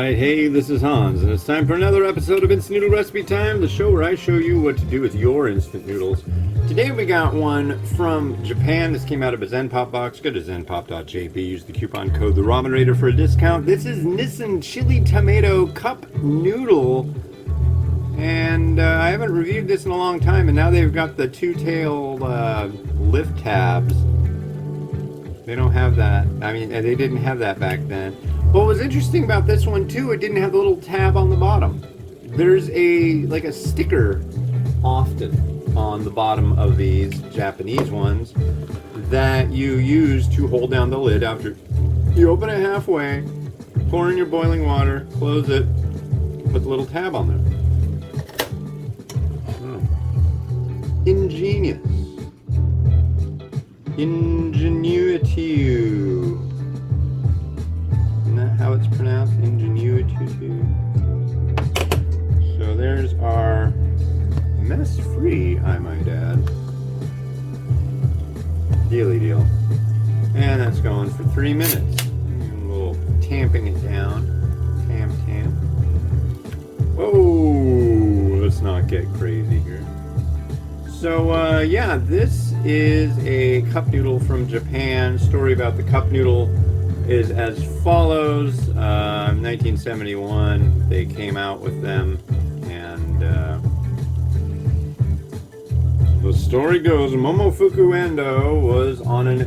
Alright, hey, this is Hans, and it's time for another episode of Instant Noodle Recipe Time, the show where I show you what to do with your instant noodles. Today we got one from Japan. This came out of a Zen Pop box. Go to zenpop.jp, use the coupon code TheRamenerator for a discount. This is Nissin Chili Tomato Cup Noodle, and I haven't reviewed this in a long time, and now they've got the two-tailed lift tabs. They don't have that. I mean, they didn't have that back then. What was interesting about this one too, it didn't have the little tab on the bottom. There's a sticker often on the bottom of these Japanese ones that you use to hold down the lid after you open it halfway, pour in your boiling water, close it, put the little tab on there. Ingenious. Ingenuity. Isn't that how it's pronounced? Ingenuity. So there's our mess-free, I might add, dealy deal. And that's going for 3 minutes. And a little tamping it down. Tamp. Whoa! Let's not get crazy here. So, yeah, this is a cup noodle from Japan. Story about the cup noodle is as follows. 1971, they came out with them, and the story goes, Momofuku Ando was on an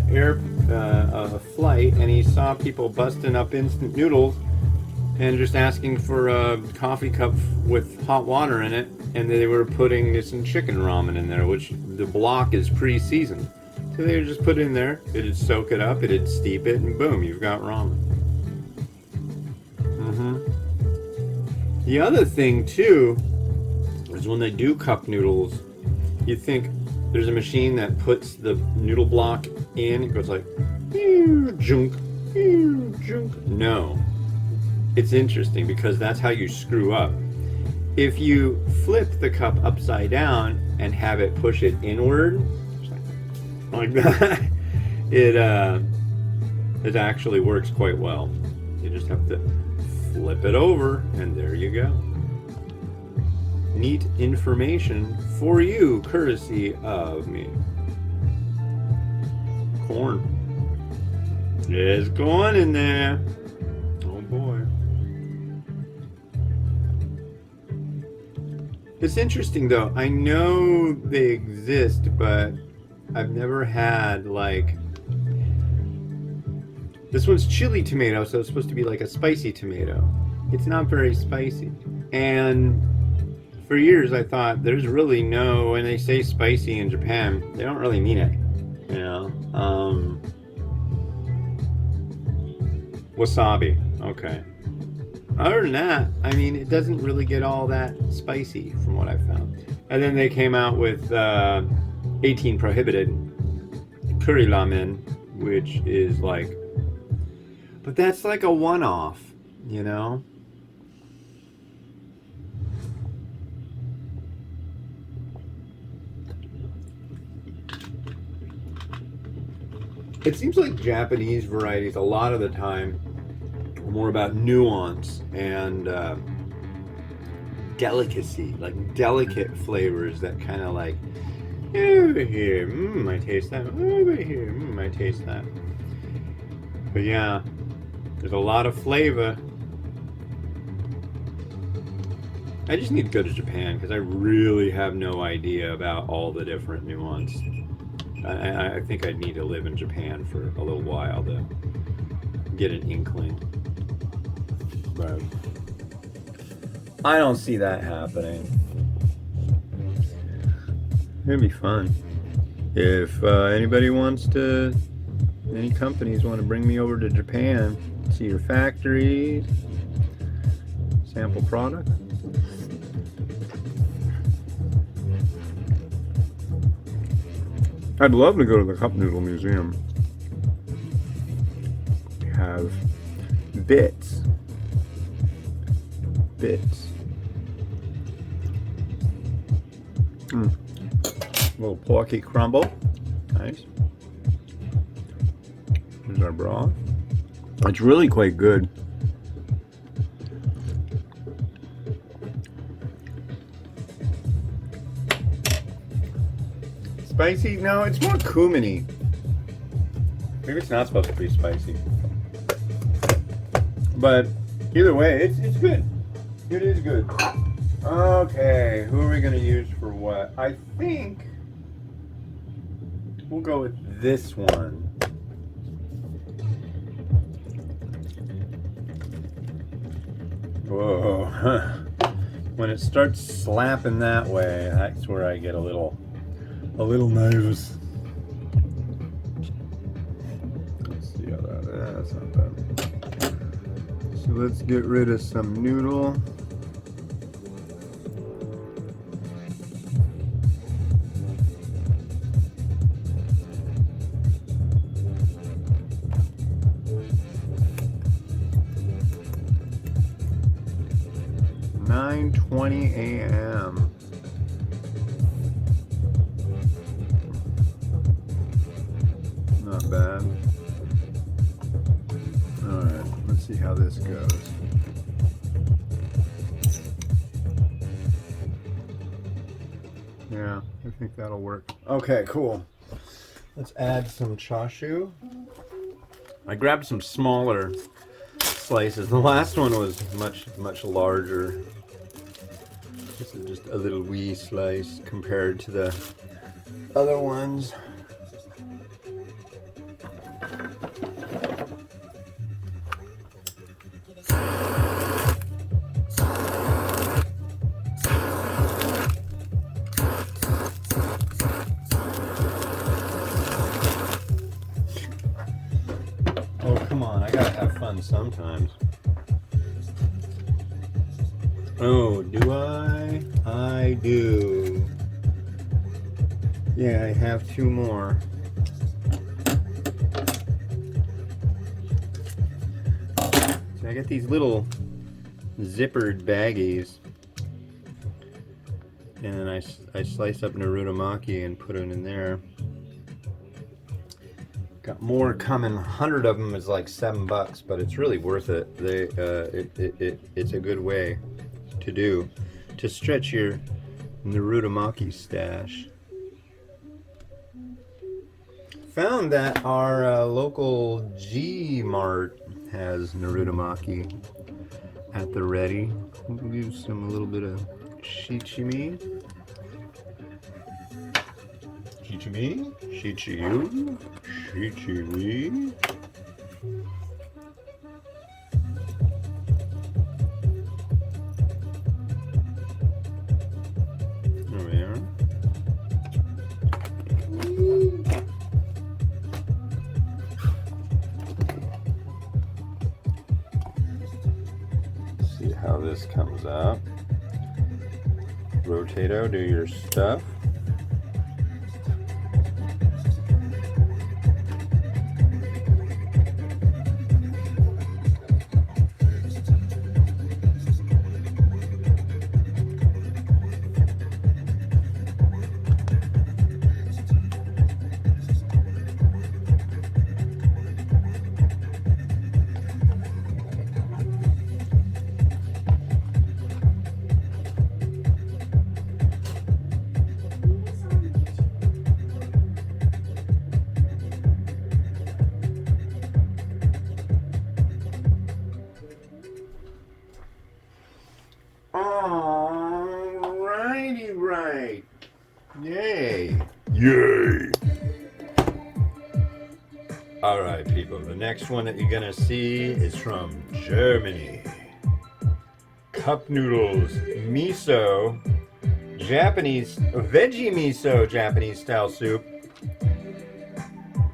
a flight, and he saw people busting up instant noodles and just asking for a coffee cup with hot water in it, and they were putting some chicken ramen in there, which the block is pre-seasoned. So they would just put it in there, it'd soak it up, it'd steep it, and boom, you've got ramen. The other thing too is when they do cup noodles, you think there's a machine that puts the noodle block in, it goes like, junk. No. It's interesting because that's how you screw up. If you flip the cup upside down and have it push it inward, like that, it actually works quite well. You just have to flip it over, and there you go. Neat information for you, courtesy of me. Corn. There's corn in there. Oh boy. It's interesting though. I know they exist, but I've never had this one's chili tomato, so it's supposed to be like a spicy tomato. It's not very spicy. And for years I thought there's really no, when they say spicy in Japan, they don't really mean it. You know? Wasabi. Okay. Other than that, I mean, it doesn't really get all that spicy from what I found. And then they came out with 18 prohibited curry ramen, which is but that's like a one-off, you know? It seems like Japanese varieties a lot of the time are more about nuance and delicacy, like delicate flavors that kind of over here, I taste that. Over here, I taste that. But yeah, there's a lot of flavor. I just need to go to Japan because I really have no idea about all the different nuance. I think I'd need to live in Japan for a little while to get an inkling. But I don't see that happening. It'd be fun. If anybody wants to, any companies want to bring me over to Japan, see your factories, sample product. I'd love to go to the Cup Noodle Museum. We have bits. Little porky crumble. Nice. Here's our broth. It's really quite good. spicy? No, it's more kumini. Maybe it's not supposed to be spicy. But either way, it's good. It is good. Okay, who are we gonna use for what? I think we'll go with this one. Whoa. When it starts slapping that way, that's where I get a little nervous. Let's see how that's not bad. So let's get rid of some noodle. .20 a.m. Not bad. Alright, let's see how this goes. Yeah, I think that'll work. Okay, cool. Let's add some chashu. I grabbed some smaller slices. The last one was much larger. This is just a little wee slice compared to the other ones. Oh, come on, I gotta have fun sometimes. Oh, do I? I do. Yeah, I have 2 more. So I got these little zippered baggies. And I slice up Narutomaki and put it in there. Got more coming. 100 of them is like $7, but it's really worth it. It's a good way to stretch your Narutomaki stash. Found that our local G Mart has Narutomaki at the ready. We'll use a little bit of shichimi. Shichimi? Shichiyu? Shichiwi? See how this comes out. Rotato, do your stuff. Alrighty, right. Yay. Yay. Alright, people. The next one that you're gonna see is from Germany. Cup noodles, miso, Japanese, veggie miso, Japanese style soup.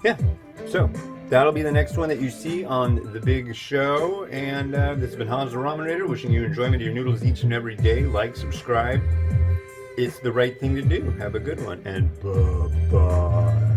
Yeah, so that'll be the next one that you see on the big show. And this has been Hans the Ramen Raider, wishing you enjoyment of your noodles each and every day. Like, subscribe. It's the right thing to do. Have a good one, and bye-bye.